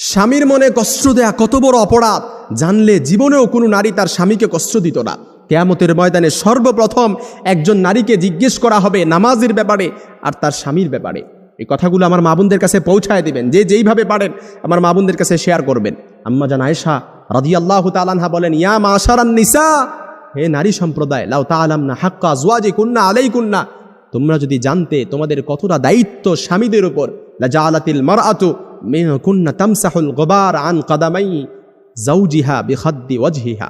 স্বামীর মনে কষ্ট দেয়া কত বড় অপরাধ জানলে জীবনেও কোনো নারী তার স্বামীকে কষ্ট দিত না। কিয়ামতের ময়দানে সর্বপ্রথম একজন নারীকে জিজ্ঞেস করা হবে নামাজের ব্যাপারে আর তার স্বামীর ব্যাপারে। এই কথাগুলো আমার মা বোনদের কাছে পৌঁছায় দিবেন, যে যেইভাবে পারেন আমার মা বোনদের কাছে শেয়ার করবেন। আম্মা জান আয়েশা রাদিয়াল্লাহু তাআলা আনহা বলেন, ইয়া মাশারান নিসা, হে নারী সম্প্রদায়, লাউ তাআলামনা হাক্কা আজওয়াজিকুন্না আলাইকুন্না, তোমরা যদি জানতে তোমাদের কতটা দায়িত্ব স্বামীদের উপর, লা জাআলাতিল মারআতু মিনকুন্না তামসাহুল গুবার আন কদামাই যাওজিহা বিখাদ্দি ওয়াজহিহা।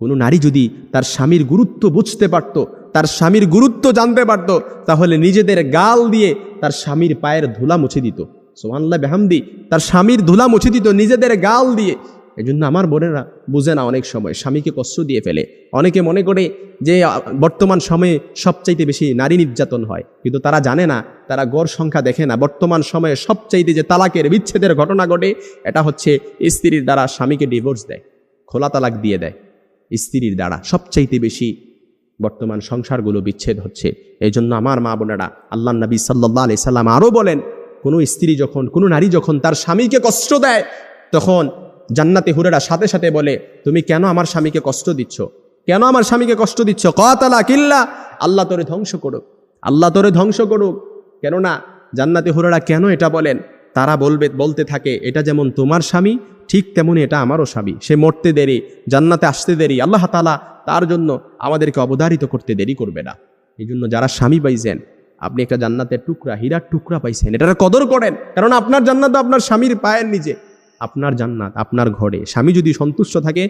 কোনো নারী যদি তার স্বামীর গুরুত্ব বুঝতে পারত, তার স্বামীর গুরুত্ব জানতে পারত, তাহলে নিজেদের গাল দিয়ে তার স্বামীর পায়ের ধুলা মুছে দিত। সুবহানাল্লাহ বিহামদি, তার স্বামীর ধুলা মুছে দিত নিজেদের গাল দিয়ে। এই জন্য আমার বোনেরা বুঝে না, অনেক সময় স্বামীকে কষ্ট দিয়ে ফেলে। অনেকে মনে করে যে বর্তমান সময়ে সবচাইতে বেশি নারী নির্যাতন হয়, কিন্তু তারা জানে না, তারা গড় সংখ্যা দেখে না। বর্তমান সময়ে সবচাইতে যে তালাকের বিচ্ছেদের ঘটনা ঘটে, এটা হচ্ছে স্ত্রীর দ্বারা স্বামীকে ডিভোর্স দেয়, খোলা তালাক দিয়ে দেয়। স্ত্রীর দ্বারা সবচাইতে বেশি বর্তমান সংসারগুলো বিচ্ছেদ হচ্ছে। এই জন্য আমার মা বোনেরা, আল্লাহর নবী সাল্লাল্লাহু আলাইহি সাল্লাম আরও বলেন, কোনো নারী যখন তার স্বামীকে কষ্ট দেয়, তখন জান্নাতে হুরেরা সাথে সাথে বলে, তুমি কেন আমার স্বামীকে কষ্ট দিচ্ছ, কেন আমার স্বামীকে কষ্ট দিচ্ছ? কাতালা কিল্লা, আল্লাহ তোরে ধ্বংস করুক, আল্লাহ তোরে ধ্বংস করুক। কেননা জান্নাতে হুরেরা কেন এটা বলেন? তারা বলতে থাকে, এটা যেমন তোমার স্বামী, ঠিক তেমনি এটা আমারও স্বামী। সে মরতে দেরি, জান্নাতে আসতে দেরি, আল্লাহ তাআলা তার জন্য আমাদেরকে অবধারিত করতে দেরি করবে না। এই জন্য যারা স্বামী পাইছেন, আপনি একটা জান্নাতের টুকরা, হীরার টুকরা পাইছেন, এটার কদর করেন। কারণ আপনার জান্নাত আপনার স্বামীর পায়ের নিচে, আপনার জান্নাত আপনার ঘরে। স্বামী যদি সন্তুষ্ট থাকে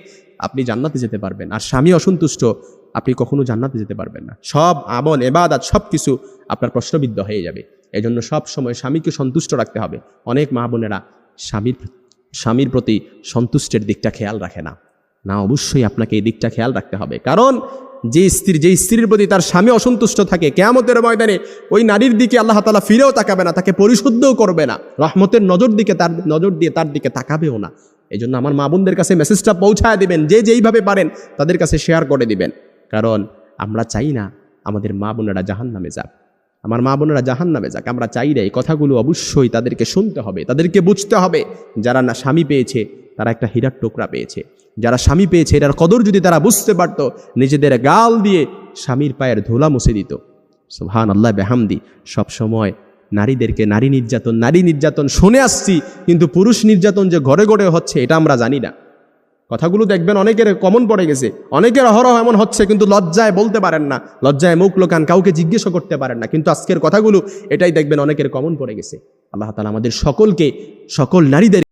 আপনি জান্নাতে যেতে পারবেন, আর স্বামী অসন্তুষ্ট আপনি কখনো জান্নাতে যেতে পারবেন না। সব আমল ইবাদত সব কিছু আপনার প্রশ্নবিদ্ধ হয়ে যাবে। এই জন্য সব সময় স্বামীকে সন্তুষ্ট রাখতে হবে। অনেক মা বোনেরা স্বামীর প্রতি সন্তুষ্টের দিকটা খেয়াল রাখে না। অবশ্যই আপনাকে এই দিকটা খেয়াল রাখতে হবে। কারণ যে স্ত্রীর প্রতি তার স্বামী অসন্তুষ্ট থাকে, কিয়ামতের ময়দানে ওই নারীর দিকে আল্লাহ তাআলা ফিরেও তাকাবে না, তাকে পরিশুদ্ধও করবে না, রহমতের নজর দিয়ে তার দিকে তাকাবেও না। এই জন্য আমার মা বোনদের কাছে মেসেজটা পৌঁছায় দিবেন, যে যেইভাবে পারেন তাদের কাছে শেয়ার করে দিবেন। কারণ আমরা চাই না আমাদের মা বোনেরা জাহান্নামে যাক, আমার মা বোনেরা জাহান্নামে যাক। আমরা চাই না। এই কথাগুলো অবশ্যই তাদেরকে শুনতে হবে, তাদেরকে বুঝতে হবে। যারা না স্বামী পেয়েছে তারা একটা হীরার টুকরা পেয়েছে। যারা স্বামী পেয়েছে এটার কদর যদি তারা বুঝতে পারত, নিজেদের গাল দিয়ে স্বামীর পায়ের ধুলা মুছে দিত। সুবহানাল্লাহ বিহামদি। সবসময় নারীদেরকে নারী নির্যাতন শুনে আসছি, কিন্তু পুরুষ নির্যাতন যে ঘরে ঘরে হচ্ছে এটা আমরা জানি না। কথাগুলো দেখবেন অনেকের কমন পড়ে গেছে, অনেকের অহরহ এমন হচ্ছে, কিন্তু লজ্জায় বলতে পারেন না, লজ্জায় মুখ লোকান, কাউকে জিজ্ঞেসও করতে পারেন না। কিন্তু আজকের কথাগুলো এটাই দেখবেন অনেকের কমন পড়ে গেছে। আল্লাহ তাআলা আমাদের সকল নারীদের